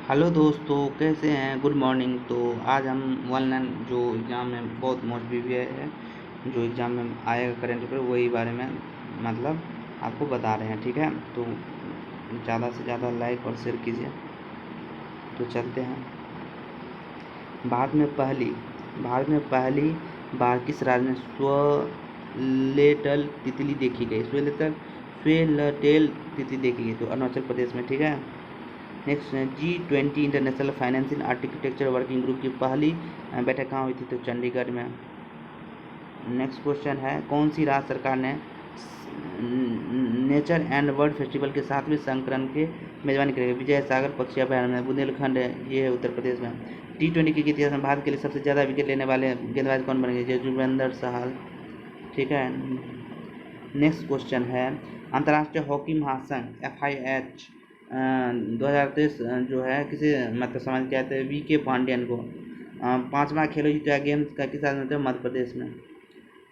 Hello दोस्तों, कैसे हैं? Good morning. तो आज हम वन लाइन जो एग्ज़ाम में बहुत मोस्ट प्रीवियस है, जो एग्ज़ाम में आएगा करेंट अफेयर, वही बारे में मतलब आपको बता रहे हैं। ठीक है, तो ज़्यादा से ज़्यादा लाइक और शेयर कीजिए। तो चलते हैं। भारत में पहली बार किस राज्य में स्वेलेटल तितली देखी गई? स्वेलटेल तितली देखी गई, तो अरुणाचल प्रदेश में। ठीक है। Next G20 international financial architecture working group की पहली बैठक कहाँ हुई थी? तो चंडीगढ़ में। नेक्स्ट क्वेश्चन है, कौन सी राज्य सरकार ने नेचर एंड वर्ल्ड फेस्टिवल के 7वें संस्करण के मेजबानी करेगी? विजय सागर पक्षी अभयारण्य में, बुंदेलखंड है, ये है उत्तर प्रदेश में। T20 के इतिहास में भारत के लिए सबसे ज़्यादा विकेट लेने वाले गेंदबाज कौन बनेंगे? युजवेंद्र चहल। ठीक है। नेक्स्ट क्वेश्चन है, अंतर्राष्ट्रीय हॉकी महासंघ FIH 2023 जो है किसे मतलब समझ के आते हैं? VK पांड्यन को 5वां खेलो इंडिया गेम्स का किस राज्य में? मध्य प्रदेश में।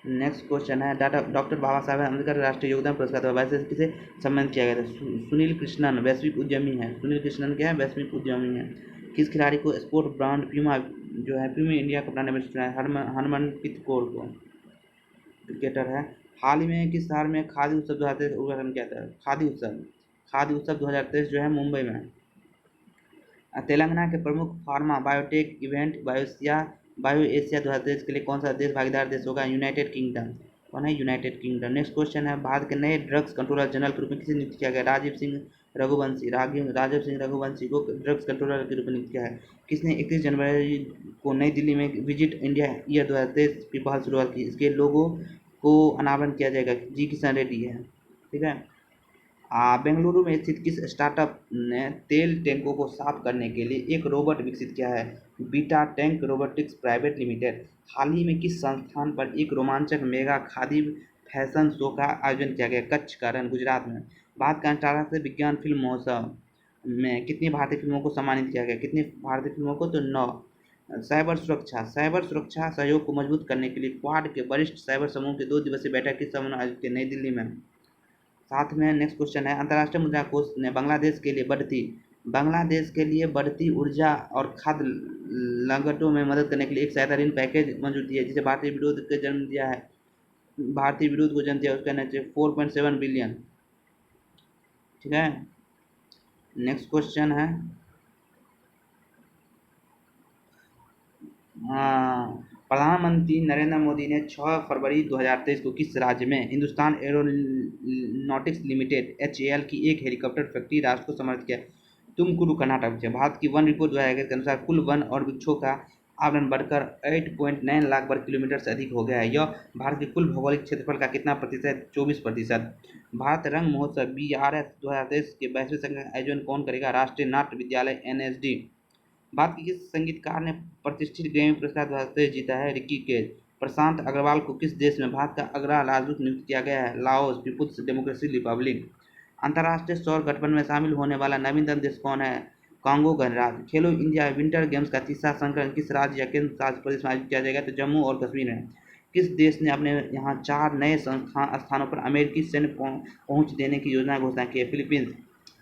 नेक्स्ट क्वेश्चन है, डॉक्टर बाबा साहेब अम्बेडकर राष्ट्रीय योगदान पुरस्कार 2022 किसे सम्मानित किया गया था? सुनील कृष्णन वैश्विक उद्यमी है। सुनील कृष्णन क्या है? वैश्विक उद्यमी है। किस खिलाड़ी को स्पोर्ट ब्रांड प्यूमा जो है प्यूमा इंडिया का ब्रांड एम्बेसडर है? हरमनप्रीत कौर को, क्रिकेटर है। हाल ही में किस शहर में खादी उत्सव 2023 उद्घाटन किया था? खादी उत्सव 2023 जो है मुंबई में। तेलंगाना के प्रमुख pharma biotech event bio Asia 2023 के लिए कौन सा देश भागीदार देश होगा? United kingdom. कौन है? United kingdom. नेक्स्ट क्वेश्चन है, भारत के नए ड्रग्स कंट्रोलर जनरल के रूप में किसे नियुक्त किया गया? राजीव सिंह रघुवंशी को ड्रग्स कंट्रोलर के रूप में नियुक्त किया है। किसने 31 जनवरी को नई दिल्ली में विजिट इंडिया ईयर 2023 की पहल शुरुआत की? इसके लोगो को अनावरण किया जाएगा। जी किशन रेड्डी है। ठीक है। बेंगलुरु में स्थित किस स्टार्टअप ने तेल टैंकों को साफ करने के लिए एक रोबोट विकसित किया है? Beta Tank Robotics private limited. हाल ही में किस संस्थान पर एक रोमांचक मेगा खादी फैशन शो का आयोजन किया गया? कच्छ का रण, गुजरात में। भारत का अंतर्राष्ट्रीय विज्ञान फिल्म महोत्सव में कितनी भारतीय फिल्मों को सम्मानित किया गया? कितनी भारतीय फिल्मों को? तो 9। साइबर सुरक्षा सहयोग को मजबूत करने के लिए क्वाड के वरिष्ठ साइबर समूह की 2 दिवसीय बैठक किस समय आयोजित की? नई दिल्ली में। साथ में नेक्स्ट क्वेश्चन है, अंतर्राष्ट्रीय मुद्रा कोष ने बांग्लादेश के लिए बढ़ती ऊर्जा और खाद्य लागतों में मदद करने के लिए एक सहायता ऋण पैकेज मंजूर दिया है, जिसे भारतीय विरोध को जन्म दिया है। उसका नीचे 4.7 बिलियन। ठीक है। नेक्स्ट क्वेश्चन है, प्रधानमंत्री नरेंद्र मोदी ने 6 फरवरी 2023 को किस राज्य में हिंदुस्तान एरोनॉटिक्स लिमिटेड HAL की एक हेलीकॉप्टर फैक्ट्री राष्ट्र को समर्पित किया? तुमकुरु, कर्नाटक से। भारत की वन रिपोर्ट 2021 के अनुसार कुल वन और वृक्षों का आवरण बढ़कर 8.9 लाख वर्ग किलोमीटर से अधिक हो गया है। यह भारत के कुल भौगोलिक क्षेत्रफल का कितना प्रतिशत? 24%। भारत रंग महोत्सव BRS 2023 के 22वें संस्करण का आयोजन कौन करेगा? राष्ट्रीय नाट्य विद्यालय NSD। भारत के किस संगीतकार ने प्रतिष्ठित ग्रैमी पुरस्कार 2023 जीता है? Ricky cage. प्रशांत अग्रवाल को किस देश में भारत का अग्रणी राजदूत नियुक्त किया गया है? Laos, People's Democratic Republic. अंतर्राष्ट्रीय सौर गठबंधन में शामिल होने वाला नवीनतम देश कौन है? कांगो गणराज्य। खेलो इंडिया विंटर गेम्स का तीसरा संस्करण किस राज्य या केंद्र शासित प्रदेश में आयोजित किया जाएगा? तो जम्मू और कश्मीर में। किस देश ने अपने यहाँ 4 नए स्थानों पर अमेरिकी सैन्य पहुंच देने की योजना घोषणा की है? फिलीपींस।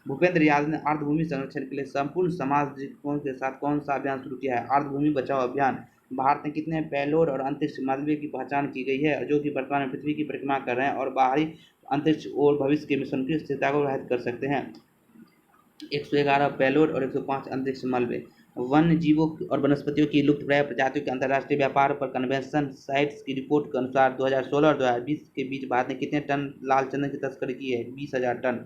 भूपेंद्र यादव ने अर्धभूमि संरक्षण के लिए संपूर्ण समाज दृष्टिकोण के साथ कौन सा अभियान शुरू किया है? अर्धभूमि बचाओ अभियान। भारत में कितने पेलोड और अंतरिक्ष मलबे की पहचान की गई है जो कि वर्तमान में पृथ्वी की परिक्रमा कर रहे हैं और बाहरी अंतरिक्ष और भविष्य के मिशन की स्थिरता को प्रभावित कर सकते हैं? 111 पेलोड और 105 अंतरिक्ष मलबे। वन्य जीवों और वनस्पतियों की लुप्तप्राय प्रजातियों के अंतर्राष्ट्रीय व्यापार पर कन्वेंशन साइट्स की रिपोर्ट के अनुसार 2016 और 2020 के बीच भारत ने कितने टन लाल चंदन की तस्करी की है? 20,000 ton.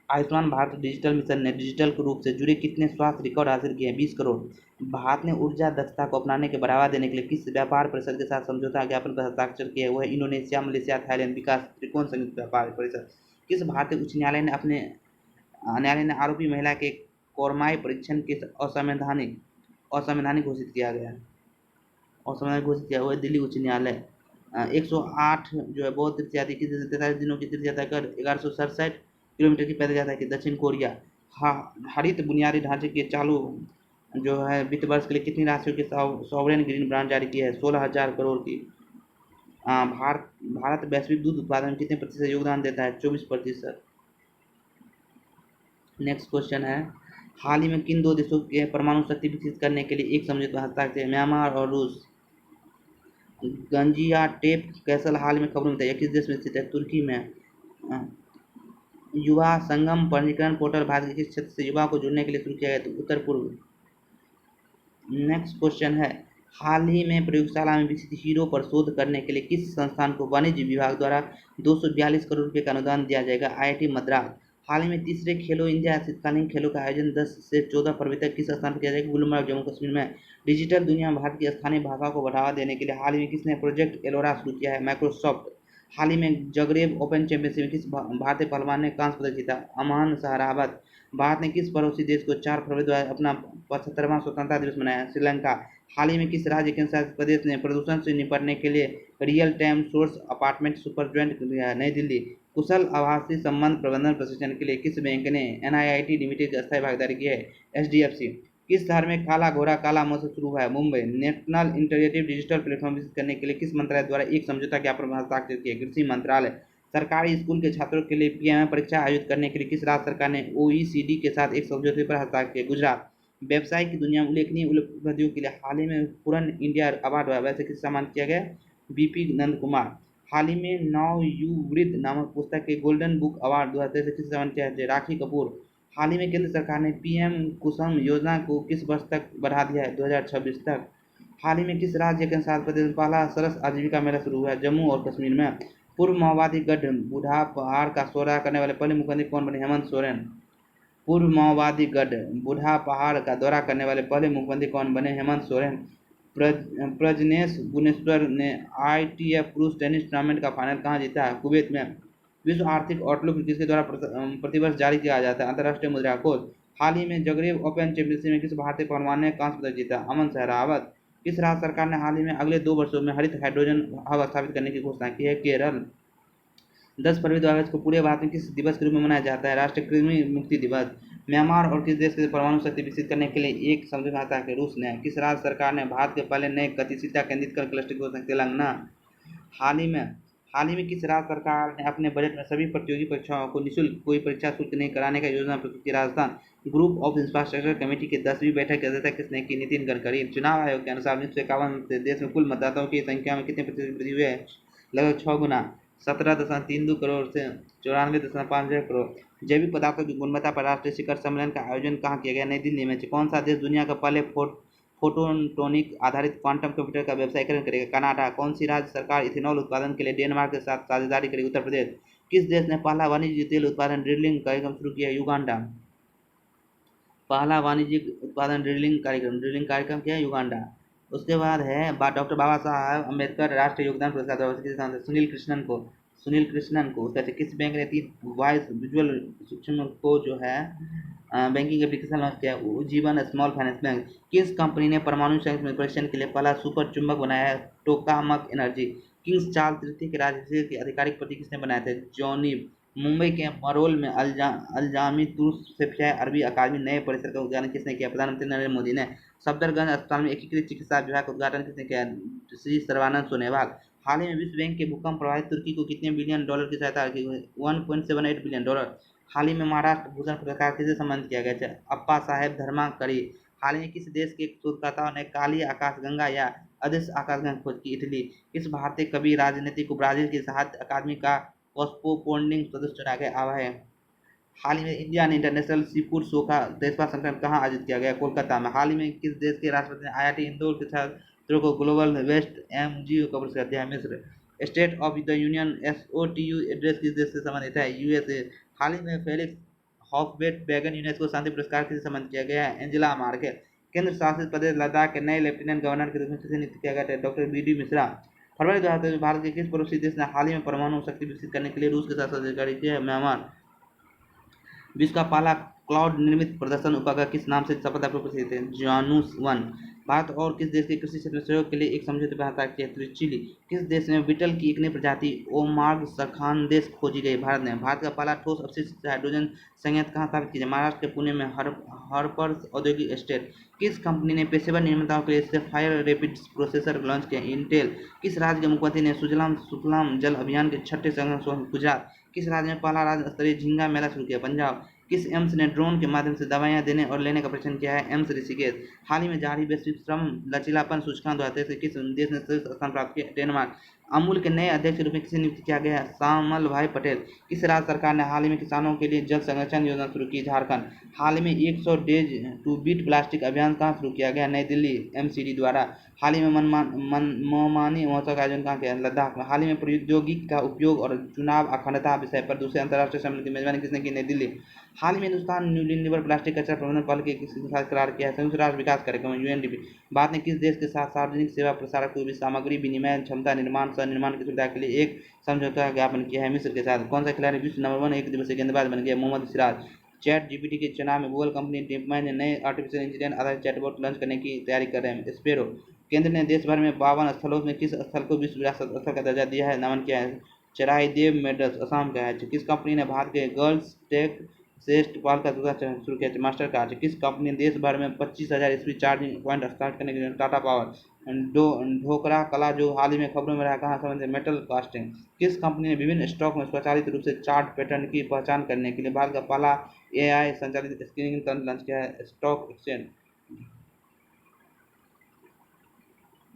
Ayushman Bharat digital mission ने डिजिटल रूप से जुड़े कितने स्वास्थ्य रिकॉर्ड हासिल किए हैं? 20 करोड़। भारत ने ऊर्जा दक्षता को अपनाने के बढ़ावा देने के लिए किस व्यापार परिषद के साथ समझौता ज्ञापन पर हस्ताक्षर किया है? वो है इंडोनेशिया, मलेशिया, थाईलैंड विकास त्रिकोण संयुक्त व्यापार परिषद। किस भारतीय उच्च न्यायालय ने आरोपी महिला के कोरमाई परीक्षण के असंवैधानिक घोषित किया गया? असंवैधानिक घोषित किया हुआ है दिल्ली उच्च न्यायालय। 108 जो है बौद्ध तीर्थ यात्री किस 43 दिनों की तीर्थ यात्रा कर 1167 किलोमीटर की पैदल यात्रा की? दक्षिण कोरिया। हरित बुनियादी ढांचे के चालू जो है वित्त वर्ष के लिए कितनी राशियों की सॉवरेन ग्रीन बॉन्ड जारी की है? 16,000 करोड़ की। भारत वैश्विक दूध उत्पादन में कितने प्रतिशत योगदान देता है? 24%। नेक्स्ट क्वेश्चन है, हाल ही में किन दो देशों के परमाणु शक्ति विकसित करने के लिए एक समझौते पर हस्ताक्षर किए? म्यांमार और रूस। गंजियाटेप कैसल हाल में खबरों में था, किस देश में स्थित है? तुर्की में। अ, युवा संगम पंजीकरण पोर्टल भारत के किस क्षेत्र से युवाओं को जुड़ने के लिए शुरू किया गया? तो उत्तर पूर्व। नेक्स्ट क्वेश्चन है, हाल ही में प्रयोगशाला में विकसित हीरो पर शोध करने के लिए किस संस्थान को वाणिज्य विभाग द्वारा 242 करोड़ रुपए का अनुदान दिया जाएगा? आईआईटी मद्रास। हाल ही में तीसरे खेलो इंडिया शीतकालीन खेलों का आयोजन 10 से 14 फरवरी तक किस स्थान पर किया जाएगा? गुलमर्ग, जम्मू कश्मीर में। डिजिटल दुनिया में भारत की स्थानीय भाषाओं को बढ़ावा देने के लिए हाल ही में किसने प्रोजेक्ट एलोरा शुरू किया है? माइक्रोसॉफ्ट। हाल ही में जगरेब ओपन चैंपियनशिप में किस भारतीय पहलवान ने कांस्य पदक जीता? अमान सहरावत। भारत ने किस पड़ोसी देश को 4 फरवरी को अपना 75वां स्वतंत्रता दिवस मनाया? श्रीलंका। हाल ही में किस राज्य केंद्र शासित प्रदेश ने प्रदूषण से निपटने के लिए real time source apartment super joint किया? नई दिल्ली। कुशल आभासी संबंध प्रबंधन प्रशिक्षण के लिए किस बैंक ने एनआईआईटी लिमिटेड की अस्थायी भागीदारी की है? एचडीएफसी। किस शहर में काला घोड़ा काला महोत्सव शुरू हुआ है? Mumbai. National integrated digital platform विकसित करने के लिए किस मंत्रालय द्वारा एक समझौता ज्ञापन पर हस्ताक्षर किए? कृषि मंत्रालय। सरकारी स्कूल के छात्रों के लिए पीएमए परीक्षा आयोजित करने के लिए किस राज्य सरकार ने ओईसीडी के साथ एक समझौते पर हस्ताक्षर किए? गुजरात। व्यवसाय की दुनिया में उल्लेखनीय उपलब्धियों के लिए हाल ही में पूरन इंडिया अवार्ड वैसे किस सम्मान किया गया? बीपी नंद कुमार। हाल ही में नाउ यू वृद्ध नामक पुस्तक के गोल्डन बुक अवार्ड 2023 से किस सम्मान किया गया? राखी कपूर। हाल ही में केंद्र सरकार ने पीएम कुसुम योजना को किस वर्ष तक बढ़ा दिया है? 2026 तक। हाल ही में किस राज्य के साथ प्रदेश में पहला सरस आजीविका मेला शुरू हुआ है? जम्मू और कश्मीर में। पूर्व माओवादी गढ़ बूढ़ा पहाड़ का दौरा करने वाले पहले मुख्यमंत्री कौन बने? हेमंत सोरेन। पूर्व माओवादी गढ़ बूढ़ा पहाड़ का दौरा करने वाले पहले मुख्यमंत्री कौन बने? हेमंत सोरेन। प्रजनेश गुनेश्वर ने आईटीएफ पुरुष टेनिस टूर्नामेंट का फाइनल कहाँ जीता है? कुवैत में। विश्व आर्थिक आउटलुक किसके द्वारा प्रतिवर्ष जारी किया जाता है? अंतर्राष्ट्रीय मुद्रा कोष। हाल ही में जगरेब ओपन चैंपियनशिप में किस भारतीय पहलवान ने कांस्य पदक जीता? अमन सहरावत। किस राज्य सरकार ने हाल ही में अगले 2 वर्षों में हरित हाइड्रोजन हब स्थापित करने की घोषणा की है? केरल। 10 फरवरी 2022 को पूरे भारत में किस दिवस के रूप में मनाया जाता है? राष्ट्रीय कृमि मुक्ति दिवस। म्यांमार और किस देश के परमाणु शक्ति विकसित करने के लिए एक समझौता हस्ताक्षर किया? रूस ने। किस राज्य सरकार ने भारत के पहले नए गतिशीलता केंद्रित कर क्लस्टर की घोषणा की? तेलंगाना। हाल ही में किस राज्य सरकार ने अपने बजट में सभी प्रतियोगी परीक्षाओं को निःशुल्क कोई परीक्षा शुल्क नहीं कराने का योजना प्रस्तुत की? Rajasthan. Group of infrastructure committee की 10वीं बैठक की अध्यक्षता किसने की? नितिन गडकरी। चुनाव आयोग के अनुसार 1951 से देश में कुल मतदाताओं की संख्या में कितने प्रतिशत वृद्धि हुई है? लगभग 6 गुना। 17.32 करोड़ से 94.56 करोड़। जैविक पदार्थों की गुणवत्ता पर राष्ट्रीय शिखर सम्मेलन का आयोजन कहाँ किया गया? नई दिल्ली में। कौन सा देश दुनिया का पहले फोटोनिक आधारित क्वांटम कंप्यूटर का व्यवसायीकरण करेगा? कनाडा। कौन सी राज्य सरकार इथेनॉल उत्पादन के लिए डेनमार्क के साथ साझेदारी करेगी? उत्तर प्रदेश। किस देश ने पहला वाणिज्यिक तेल उत्पादन ड्रिलिंग कार्यक्रम शुरू किया? युगांडा। पहला वाणिज्यिक उत्पादन ड्रिलिंग कार्यक्रम क्या है? युगांडा। उसके बाद है डॉक्टर बाबा साहब अम्बेडकर राष्ट्रीय योगदान पुरस्कार सुनील कृष्णन को उसका किस बैंक ने 3 वॉइस विजुअल सूक्ष्म को जो है बैंकिंग एप्लीकेशन लॉन्च किया? जीवन स्मॉल फाइनेंस बैंक। किस कंपनी ने परमाणु संयंत्र में परीक्षण के लिए पहला सुपर चुंबक बनाया है? Tokamak energy. किंग्स चार्ल्स तृतीय के राज्य के आधिकारिक प्रति किसने बनाए थे? जॉनी। मुंबई के मरोल में अलजामी तुर्क सेफिया अरबी अकादमी नए परिसर का उद्घाटन किसने किया? प्रधानमंत्री नरेंद्र मोदी ने। सफदरगंज अस्पताल में एकीकृत चिकित्सा विभाग का उद्घाटन किसने किया? श्री सर्बानंद सोनोवाल। हाल ही में विश्व बैंक के भूकंप प्रभावित तुर्की को कितने बिलियन डॉलर की सहायता की? 1.78 बिलियन डॉलर। हाल ही में महाराष्ट्र भूषण पुरस्कार किसे सम्मानित किया गया? अप्पा साहेब धर्माकरी। हाल ही में किस देश के शोधकर्ताओं ने काली आकाशगंगा या अदृश्य आकाशगंगा खोज की? इटली। किस भारतीय कवि राजनीतिक को ब्राजील की साहित्य अकादमी का कॉस्मोपॉलिटन सदस्य चुना गया? है। हाल ही में Indian international sea food show का 23वां संस्करण कहाँ आयोजित किया गया? कोलकाता में। हाल ही में किस देश के राष्ट्रपति ने आईआईटी इंदौर के छात्रों को ग्लोबल वेस्ट एमजीओ का पुरस्कार दिया है? मिस्र। State of the union SOTU address किस देश से संबंधित है? यूएसए। हाल ही में फेलिक्स हॉफबेट बैगन यूनेस्को शांति पुरस्कार किसे सम्मानित किया गया है? Angela Merkel. केंद्र शासित प्रदेश लद्दाख के नए लेफ्टिनेंट गवर्नर के रूप में किसे नियुक्त किया गया था? Doctor B D Mishra. फरवरी 2023 में भारत के किस पड़ोसी देश ने हाल ही में परमाणु शक्ति विकसित करने के लिए रूस के साथ साझेदारी की है? म्यांमार। विश्व का पहला क्लाउड निर्मित प्रदर्शन उपग्रह किस नाम से सफलतापूर्वक प्रदर्शित है? जानुस 1। भारत और किस देश के कृषि क्षेत्र में सहयोग के लिए एक समझौते पर हस्ताक्षर किया? चिली। किस देश में बीटल की एक नई प्रजाति ओमार्ग सखानदेश खोजी गई? भारत ने। भारत का पहला ठोस अपशिष्ट हाइड्रोजन संयंत्र कहाँ स्थापित किया? महाराष्ट्र के पुणे में हरपर्स औद्योगिक एस्टेट। किस कंपनी ने पेशेवर निर्माताओं के लिए सफायर रैपिड प्रोसेसर लॉन्च किया? इंटेल। किस राज्य के मुख्यमंत्री ने सुजलाम सुफलाम जल अभियान के 6ठे संस्करण? गुजरात। किस राज्य में पहला राज्य स्तरीय झींगा मेला शुरू किया? पंजाब। किस एम्स ने ड्रोन के माध्यम से दवाइयां देने और लेने का परीक्षण किया है? एम्स ऋषिकेश। हाल ही में जारी वैश्विक श्रम लचीलापन सूचकांक 2023 किस देश ने शीर्ष स्थान प्राप्त किया? डेनमार्क। अमूल के नए अध्यक्ष के रूप में किसे नियुक्त किया गया है? श्यामल भाई पटेल। किस राज्य सरकार ने हाल ही में किसानों के लिए जल संरक्षण योजना शुरू की? झारखंड। हाल ही में 100 डेज टू बीट प्लास्टिक अभियान कहाँ शुरू किया गया? नई दिल्ली एमसीडी द्वारा। हाल ही में मोमानी महोत्सव का आयोजन कहाँ किया? लद्दाख में। हाल ही में प्रौद्योगिकी का उपयोग और चुनाव अखंडता विषय पर दूसरे अंतर्राष्ट्रीय सम्मेलन की मेजबानी किसने की? नई दिल्ली। हाल ही में हिंदुस्तान यूनिलीवर प्लास्टिक कचरा प्रबंधन पहल के किसके साथ करार किया है? संयुक्त राष्ट्र विकास कार्यक्रम यूएनडीपी। भारत ने किस देश के साथ सार्वजनिक सेवा प्रसारक को भी सामग्री विनिमय क्षमता निर्माण सह निर्माण की सुविधा के लिए एक समझौता ज्ञापन किया है? मिस्र के साथ। कौन सा खिलाड़ी विश्व नंबर 1 एक दिवसीय गेंदबाज बन गया? मोहम्मद सिराज। चैट जीपीटी के चुनाव में गूगल कंपनी डीपमाइंड ने नए आर्टिफिशियल इंटेलिजेंस आधारित चैटबॉट लॉन्च करने की तैयारी कर रहे हैं। स्पेरो। केंद्र ने देश भर में 52 स्थलों में किस स्थल को विश्व विरासत स्थल का दर्जा दिया है? नामन किया है? चराईदेव मेडल्स असम का है। किस कंपनी ने भारत के गर्ल्स टेक श्रेष्ठ पाल का दूसरा चरण शुरू किया? Master card. किस कंपनी ने देश भर में 25,000 ईस्वी चार्जिंग पॉइंट स्थापित करने के लिए? टाटा पावर। ढोकरा कला जो हाल ही में खबरों में रहा, कहाँ संबंधित? Metal casting. किस कंपनी ने विभिन्न स्टॉक में स्वचालित रूप से चार्ट पैटर्न की पहचान करने के लिए भारत का पहला एआई संचालित स्क्रीनिंग तंत्र लॉन्च किया है? Stock exchange.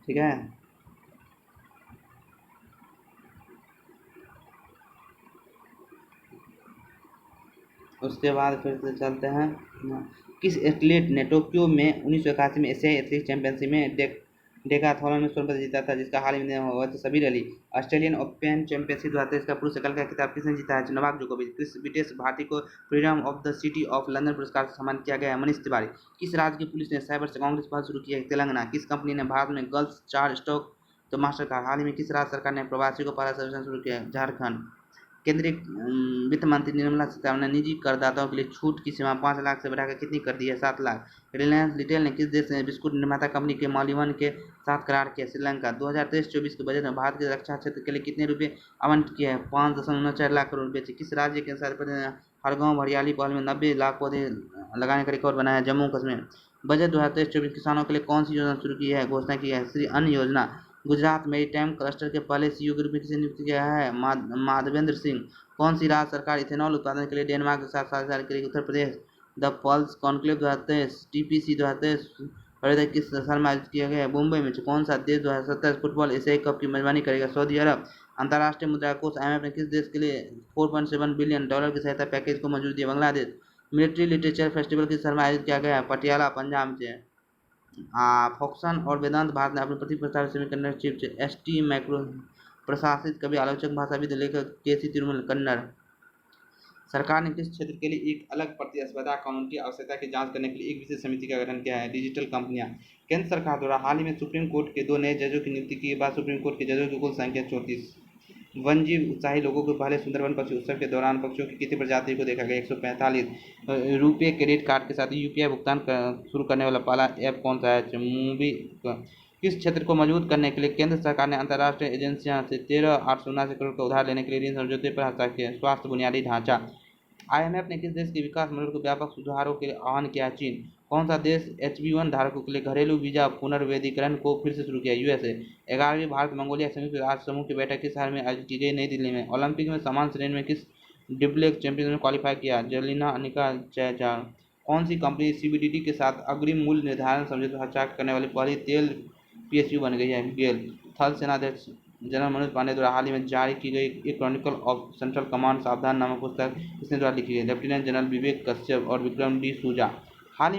ठीक है। उसके बाद फिर से चलते हैं। किस एथलीट ने टोक्यो में 1981 में एशियाई एथलेटिक्स चैंपियनशिप में डेकाथलॉन में स्वर्ण पदक जीता था, जिसका हाल ही में हुआ था? Sabir Ali. Australian open championship 2023 का पुरुष एकल का खिताब किसने जीता है? नोवाक जोकोविच। किस ब्रिटिश भारतीय को freedom of the city of London पुरस्कार से सम्मानित किया गया है? मनीष तिवारी। किस राज्य की पुलिस ने साइबर से कांग्रेस पहल शुरू की है? तेलंगाना। किस कंपनी ने भारत में गर्ल्स चार्ट स्टॉक तो मास्टर कार्ड। हाल ही में किस राज्य सरकार ने प्रवासियों को पहला सर्वेक्षण शुरू किया है? झारखंड। केंद्रीय वित्त मंत्री निर्मला सीतारमण ने निजी करदाताओं के लिए छूट की सीमा 5 लाख से बढ़ाकर कितनी कर दी है? 7 लाख। रिलायंस रिटेल ने किस देश से बिस्कुट निर्माता कंपनी के मालिवन के साथ करार किया? श्रीलंका। 2023-24 के बजट में भारत के रक्षा क्षेत्र के लिए कितने रुपये आवंटित किए हैं? 5.94 लाख करोड़ रुपये। किस राज्य के राष्ट्रपति ने हर गांव हरियाली पहल में 90 लाख पौधे लगाने का रिकॉर्ड बनाया है? जम्मू कश्मीर। बजट 2023-24 किसानों के लिए कौन सी योजना शुरू की है? घोषणा की है श्री अन्न योजना। गुजरात मेरीटाइम क्लस्टर के पहले सीईओ के रूप में किसे नियुक्त किया है? माधवेंद्र सिंह। कौन सी राज्य सरकार इथेनॉल उत्पादन के लिए डेनमार्क के साथ साझेदारी करेगी? Uttar Pradesh. The pulse conclave 2023 TPC 2023 किस साल में आयोजित किया गया है? मुंबई में। कौन सा देश 2027 फुटबॉल एशियाई कप की मेजबानी करेगा? सऊदी अरब। अंतर्राष्ट्रीय मुद्रा कोष IMF ने किस देश के लिए $4.7 बिलियन की सहायता पैकेज को मंजूरी दी? बांग्लादेश। मिलिट्री लिटरेचर फेस्टिवल किस शहर में आयोजित किया गया है? पटियाला पंजाब से। फोक्सन और वेदांत भारत ने अपने प्रति प्रस्तावित सेमीकंडक्टर चिप ST माइक्रो प्रशासित कवि आलोचक भाषाविद लेखक KC तिरुमल कन्नड़। सरकार ने किस क्षेत्र के लिए एक अलग प्रतिस्पर्धा कानून की आवश्यकता की जांच करने के लिए एक विशेष समिति का गठन किया है? डिजिटल कंपनियां। केंद्र सरकार द्वारा हाल ही में सुप्रीम कोर्ट के 2 नए जजों की नियुक्ति के बाद सुप्रीम कोर्ट के जजों की कुल संख्या 34। वन्यजीव उत्साही लोगों को पहले सुंदरवन पक्षी उत्सव के दौरान पक्षियों की कितनी प्रजाति को देखा गया? 145। रुपये क्रेडिट कार्ड के साथ UPI भुगतान शुरू करने वाला पहला ऐप कौन सा है? मूवी। किस क्षेत्र को मजबूत करने के लिए केंद्र सरकार ने अंतर्राष्ट्रीय एजेंसियों से 13,879 करोड़ का उधार लेने के लिए ऋण समझौते पर हस्ताक्षर किया? स्वास्थ्य बुनियादी ढांचा। IMF ने किस देश के विकास मॉडल को व्यापक सुधारों के लिए आह्वान किया? चीन। कौन सा देश HB1 धारकों के लिए घरेलू वीजा पुनर्वैधीकरण को फिर से शुरू किया? USA। 11वीं भारत मंगोलिया संयुक्त राष्ट्र समूह की बैठक किस शहर में आयोजित की गई? नई दिल्ली में। ओलंपिक में समान श्रेणी में किस डिबलेक चैंपियन में क्वालिफाई किया? जलिना अनिका जयचार। कौन सी कंपनी CBDT के साथ अग्रिम मूल्य निर्धारण समझौते पर हस्ताक्षर करने वाली पहली तेल PSU बन गई है? गेल। थल सेनाध्यक्ष जनरल मनोज पांडे द्वारा हाल ही में जारी की गई एक क्रॉनिकल ऑफ सेंट्रल कमांड सावधान नामक पुस्तक किसने द्वारा लिखी गई? लेफ्टिनेंट जनरल विवेक कश्यप और विक्रम D सूजा। हाल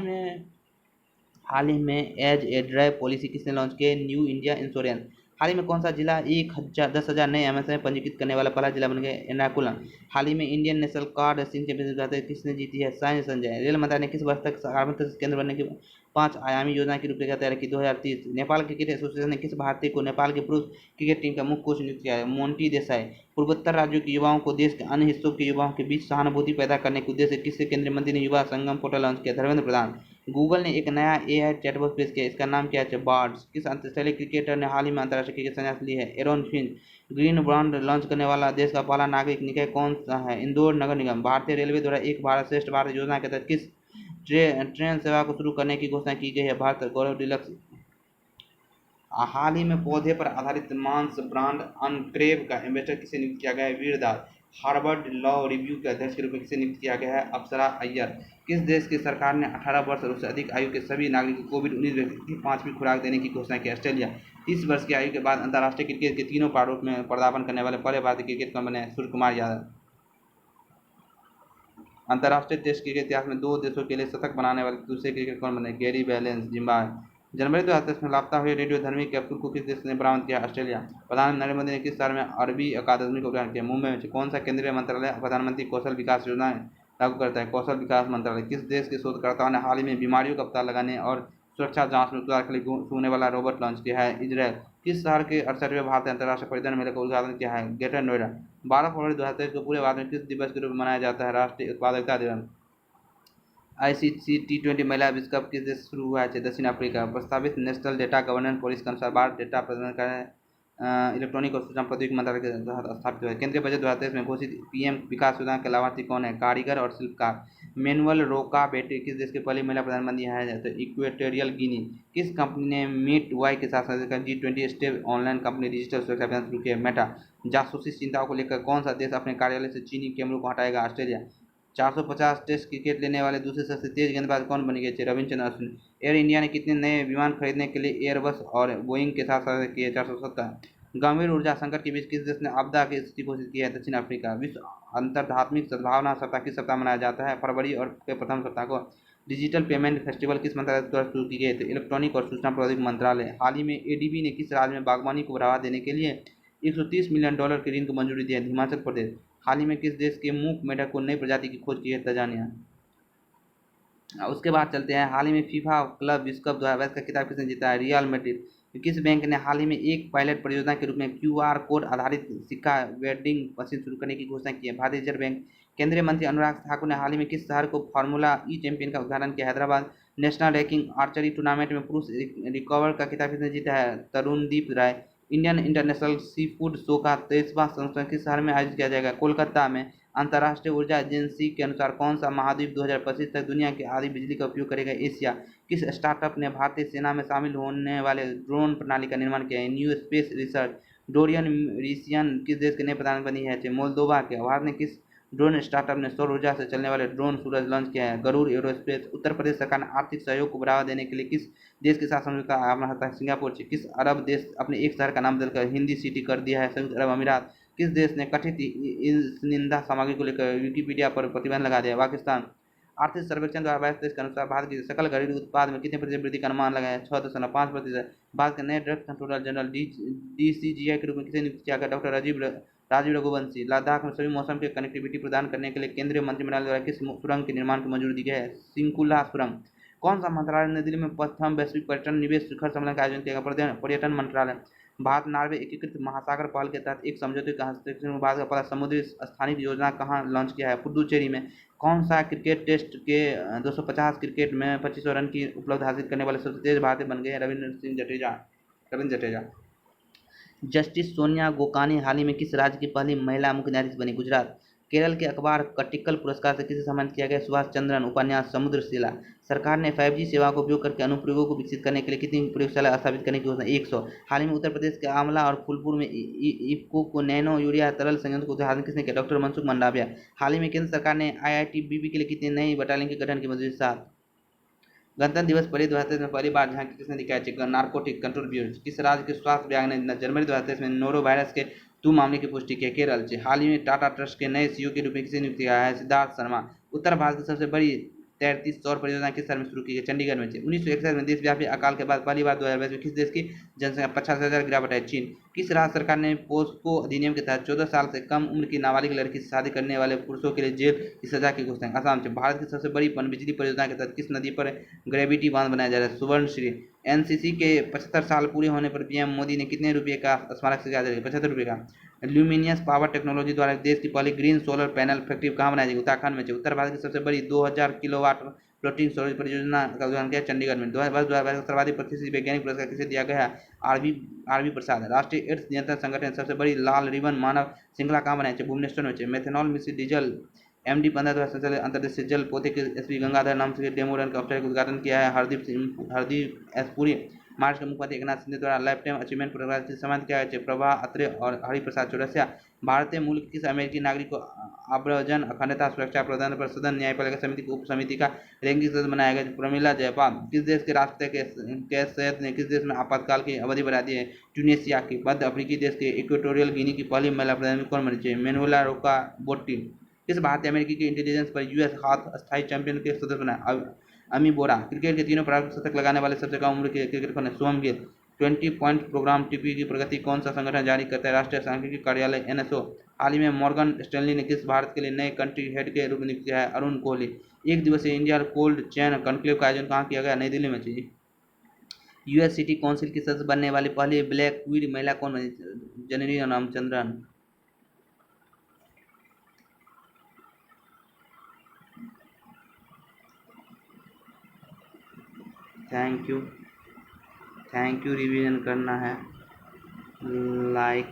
ही में एज ए ड्राइव पॉलिसी किसने लॉन्च की? New India insurance. हाल ही में कौन सा जिला 10,000 नए MSME पंजीकृत करने वाला पहला जिला बन गया? एर्नाकुलम। हाल ही में Indian national car racing championship किसने जीती है? साई संजय। रेल मंत्रालय ने किस वर्ष तक कार्बन केंद्र बनने की 5 आयामी योजना की रूपरेखा तैयार की? 2030। नेपाल क्रिकेट एसोसिएशन ने किस भारतीय को नेपाल की पुरुष क्रिकेट टीम का मुख्य कोच नियुक्त किया है? मोंटी देसाई। पूर्वोत्तर राज्यों के युवाओं को देश के अन्य हिस्सों के युवाओं के बीच सहानुभूति पैदा करने के उद्देश्य से किससे केंद्रीय मंत्री ने युवा संगम पोर्टल लॉन्च किया? धर्मेंद्र प्रधान। गूगल ने एक नया AI चैटबॉट पेश किया, इसका नाम क्या है? बार्ड्स। किस ऑस्ट्रेलियाई क्रिकेटर ने हाल ही में अंतर्राष्ट्रीय क्रिकेट संन्यास ली है? Aaron Finch. Green brand launch करने वाला देश का पहला नागरिक निकाय कौन सा है? इंदौर नगर निगम। भारतीय रेलवे द्वारा एक भारत श्रेष्ठ भारत योजना के तहत किस ट्रेन सेवा को शुरू करने की घोषणा की गई है? भारत गौरव डीलक्स। हाल ही में पौधे पर आधारित मांस ब्रांड अनक्रेव का एम्बेसडर किसे नियुक्त किया गया है? वीरदास। हार्वर्ड लॉ रिव्यू के अध्यक्ष के रूप में किसे नियुक्त किया गया है? अप्सरा अय्यर। किस देश की सरकार ने 18 वर्ष और उससे अधिक आयु के सभी नागरिकों को कोविड-19 वैक्सीन की 5वीं खुराक देने की घोषणा की? ऑस्ट्रेलिया। 30 वर्ष की आयु के बाद अंतर्राष्ट्रीय क्रिकेट के तीनों प्रारूप में पदार्पण करने वाले पहले भारतीय क्रिकेट कौन बने? सूर्य कुमार यादव। अंतर्राष्ट्रीय टेस्ट क्रिकेट इतिहास में 2 देशों के लिए शतक बनाने वाले दूसरे क्रिकेटर कौन बने? Gary balance, Zimbabwe. जनवरी 2023 में लापता हुए रेडियोधर्मी कैप्सूल को किस देश ने बरामद किया? ऑस्ट्रेलिया। प्रधानमंत्री नरेंद्र मोदी ने किस शहर में अरबी अकादमी का उद्घाटन किया? मुंबई में। कौन सा केंद्रीय मंत्रालय प्रधानमंत्री कौशल विकास योजना लागू करता है? कौशल विकास मंत्रालय। किस देश के शोधकर्ताओं ने हाल ही में बीमारियों का पता लगाने और सुरक्षा जांच में सुधार के लिए सूंघने वाला रोबोट लॉन्च किया है? इजरायल। किस शहर के 68वें भारतीय अंतर्राष्ट्रीय पर्यटन मेले का उद्घाटन किया है? ग्रेटर नोएडा। 12 फरवरी 2023 को पूरे भारत में किस दिवस के रूप में मनाया जाता है? राष्ट्रीय उत्पादकता दिवस। आईसीसी टी20 महिला विश्व कप किस देश से शुरू हुआ है? दक्षिण अफ्रीका। प्रस्तावित नेशनल डेटा गवर्नेंस पॉलिसी के अनुसार भारत डेटा प्रबंधन करने इलेक्ट्रॉनिक और सूचना प्रौद्योगिकी मंत्रालय के तहत स्थापित हुआ है। केंद्रीय बजट 2023 में घोषित पीएम विकास योजना के लाभार्थी कौन है? कारीगर और शिल्पकार। मैनुअल रोका बेटी किस देश की पहली महिला प्रधानमंत्री है? तो इक्वेटोरियल गिनी। किस कंपनी ने मीट वाई के साथ G20 step online company digital सुरक्षा अभियान शुरू किया? मेटा। जासूसी चिंताओं को लेकर कौन सा देश अपने कार्यालय से चीनी कैमरों को हटाएगा? ऑस्ट्रेलिया। 450 टेस्ट क्रिकेट लेने वाले दूसरे सबसे तेज गेंदबाज कौन बन गए? रविचंद्रन अश्विन। एयर इंडिया ने कितने नए विमान खरीदने के लिए एयरबस और बोइंग के साथ साझा किए? 470। गंभीर ऊर्जा संकट के बीच किस देश ने आपदा की स्थिति घोषित की है? दक्षिण अफ्रीका। विश्व अंतर्धात्मिक सद्भावना सप्ताह किस सप्ताह मनाया जाता है? फरवरी और के प्रथम सप्ताह को। डिजिटल पेमेंट फेस्टिवल किस मंत्रालय द्वारा शुरू की गई? इलेक्ट्रॉनिक और सूचना प्रौद्योगिकी मंत्रालय। हाल ही में एडीबी ने किस राज्य में बागवानी को बढ़ावा देने के लिए $130 मिलियन के ऋण को मंजूरी दी है? हिमाचल प्रदेश। हाल ही में किस देश के मूक मेढक को नई प्रजाति की खोज की है? तंजानिया। उसके बाद चलते हैं, हाल ही में फीफा क्लब विश्व कप 2022 का खिताब किसने जीता है? Real Madrid. किस बैंक ने हाल ही में एक पायलट परियोजना के रूप में क्यूआर कोड आधारित सिक्का वेंडिंग मशीन शुरू करने की घोषणा की है? भारतीय रिजर्व बैंक। केंद्रीय मंत्री अनुराग ठाकुर ने हाल ही में किस शहर को फार्मूला ई चैंपियन का उद्घाटन किया? Hyderabad. National ranking archery tournament में पुरुष रिकॉर्वर का खिताब किसने जीता है? Tarundeep Rai. Indian international sea food show का 23वां संस्करण किस शहर में आयोजित किया जाएगा? कोलकाता में। अंतर्राष्ट्रीय ऊर्जा एजेंसी के अनुसार कौन सा महाद्वीप 2025 तक दुनिया की आधी बिजली का उपयोग करेगा? एशिया। किस स्टार्टअप ने भारतीय सेना में शामिल होने वाले ड्रोन प्रणाली का निर्माण किया है? New space research. डोरियन रीसियन किस देश के नए प्रधानमंत्री है? मोल्दोवा के। भारत ने किस ड्रोन स्टार्टअप ने सौर ऊर्जा से चलने वाले ड्रोन सूरज लॉन्च किया है? गरुड़ एरोस्पेस। उत्तर प्रदेश सरकार ने आर्थिक सहयोग को बढ़ावा देने के लिए किस देश के साथ समझौता अपना है? सिंगापुर से। किस अरब देश अपने एक शहर का नाम बदलकर हिंदी सिटी कर दिया है? संयुक्त अरब अमीरात। किस देश ने कथित निंदा सामग्री को लेकर विकिपीडिया पर प्रतिबंध लगा दिया? पाकिस्तान। आर्थिक सर्वेक्षण 2022 के अनुसार भारत की सकल घरेलू उत्पाद में कितने प्रतिशत वृद्धि का अनुमान लगाया है? 6.5%। भारत के नए ड्रग्स कंट्रोलर जनरल डीसीजीआई के रूप में किसे नियुक्त किया गया? डॉक्टर राजीव रघुवंशी। लद्दाख में सभी मौसम की कनेक्टिविटी प्रदान करने के लिए केंद्रीय मंत्रिमंडल द्वारा किस सुरंग के निर्माण की मंजूरी दी गई है? सिंकुला सुरंग। कौन सा मंत्रालय नई दिल्ली में प्रथम वैश्विक पर्यटन निवेश शिखर सम्मेलन का आयोजन किया गया? पर्यटन मंत्रालय। भारत नार्वे एकीकृत महासागर पहल के तहत एक समझौते का हस्ताक्षर में भारत का पहला समुद्री स्थानिक योजना कहाँ लॉन्च किया है? पुडुचेरी में। कौन सा क्रिकेट टेस्ट के 250 क्रिकेट में 2500 रन की उपलब्ध हासिल करने वाले सबसे तेज भारतीय बन गए हैं? रविंद्र जडेजा। जस्टिस सोनिया गोकानी हाल ही में किस राज्य की पहली महिला मुख्य न्यायाधीश बनी? गुजरात। केरल के अखबार कटिकल पुरस्कार से किसे सम्मानित किया गया? सुभाष चंद्रन। उपन्यास समुद्रशिला। सरकार ने 5G सेवा का उपयोग करके अनुप्रयोगों को विकसित करने के लिए कितनी प्रयोगशाला स्थापित करने की घोषणा? 100। हाल ही में उत्तर प्रदेश के आंवला और फूलपुर में इफ्को को नैनो यूरिया तरल संयंत्र को उद्घाटन किसने किया? डॉक्टर मनसुख मंडाविया। हाल ही में केंद्र सरकार ने IIT-BB के लिए कितनी नई बटालियन के गठन की मंजूरी? 7। गणतंत्र दिवस परेड 2023 में पहली बार झांकी किसने दिखाई? Narcotic control bureau. किस राज्य के स्वास्थ्य विभाग ने जनवरी 2023 में नोरो वायरस के 2 मामले की पुष्टि की? केरल से। हाल ही में टाटा ट्रस्ट के नए सीईओ के रूप में किसे नियुक्त किया है? सिद्धार्थ शर्मा। उत्तर भारत की सबसे बड़ी तैंतीस सौर परियोजना किस शहर में शुरू की गई? चंडीगढ़ में। 1961 में देशव्यापी अकाल के बाद पहली बार 2022 में किस देश की जनसंख्या 50,000 गिरावट है? चीन। किस राज्य सरकार ने पोस्को अधिनियम के तहत 14 साल से कम उम्र की नाबालिग लड़की से शादी करने वाले पुरुषों के लिए जेल की सजा की घोषणा? असम से। भारत की सबसे बड़ी पनबिजली परियोजना के तहत किस नदी पर ग्रेविटी बांध बनाया जा रहा है? सुवर्णश्री। एनसीसी के 75 साल पूरे होने पर पीएम मोदी ने कितने रुपये का स्मारक सिक्का जारी किया? 75 रुपये का। ल्यूमिनियस पावर टेक्नोलॉजी द्वारा देश की पहली ग्रीन सोलर पैनल फैक्ट्री कहाँ बनाई जाएगी? उत्तराखंड में। उत्तर भारत की सबसे बड़ी 2000 किलोवाट फ्लोटिंग स्टोरेज परियोजना का उद्घाटन किया चंडीगढ़ में। 2022 का सर्वाधिक प्रतिष्ठित वैज्ञानिक पुरस्कार किसे दिया गया है? आरबी प्रसाद। राष्ट्रीय एड्स नियंत्रण संगठन ने सबसे बड़ी लाल रिबन मानव श्रृंखला कहाँ बनाई है? भुवनेश्वर में। मेथनॉल मिश्रित डीजल MD-15 द्वारा संचालित अंतर्देशीय जल पोते के एसपी गंगाधर नाम से डेमो रन का औपचारिक उद्घाटन किया है हरदीप एस पुरी। महाराष्ट्र के मुख्यमंत्री एकनाथ शिंदे द्वारा लाइफ टाइम अचीवमेंट पुरस्कार से सम्मानित किया गया। प्रभा अत्रे और हरिप्रसाद चौरसिया। भारतीय मूल के किस अमेरिकी नागरिक को आव्रजन अखंडता सुरक्षा प्रदान पर सदन न्यायपालिका समिति की उप समिति का रैंकिंग सदस्य बनाया गया। प्रमिला जयपाल। किस देश के राष्ट्रपति के सैयद ने किस देश में आपातकाल की अवधि बढ़ा दी है? ट्यूनीशिया की। मध्य अफ्रीकी देश के इक्वेटोरियल गिनी की पहली महिला प्रधानमंत्री कौन बनी थी? मैनुएला रोका बोट्टी। किस भारतीय अमेरिकी के इंटेलिजेंस पर यूएस हाथ अस्थायी चैंपियन के सदस्य बना? अमी बोरा। क्रिकेट के तीनों प्रारंभिक शतक लगाने वाले सबसे कम उम्र के क्रिकेटर कौन है? Shubham Gill. 20 point program TP की प्रगति कौन सा संगठन जारी करता है? राष्ट्रीय सांख्यिकी कार्यालय एनएसओ। हाल ही में मॉर्गन स्टैनली ने किस भारत के लिए नए कंट्री हेड के रूप में नियुक्त किया है? अरुण कोहली। एक दिवसीय इंडिया कोल्ड चैन कॉन्क्लेव का आयोजन कहाँ किया गया? नई दिल्ली में। चाहिए यूएस सिटी काउंसिल की सदस्य बनने वाली पहली ब्लैक क्वीन महिला कौन बनी? Janani Ramachandran. Thank you. Thank you. Revision करना है। लाइक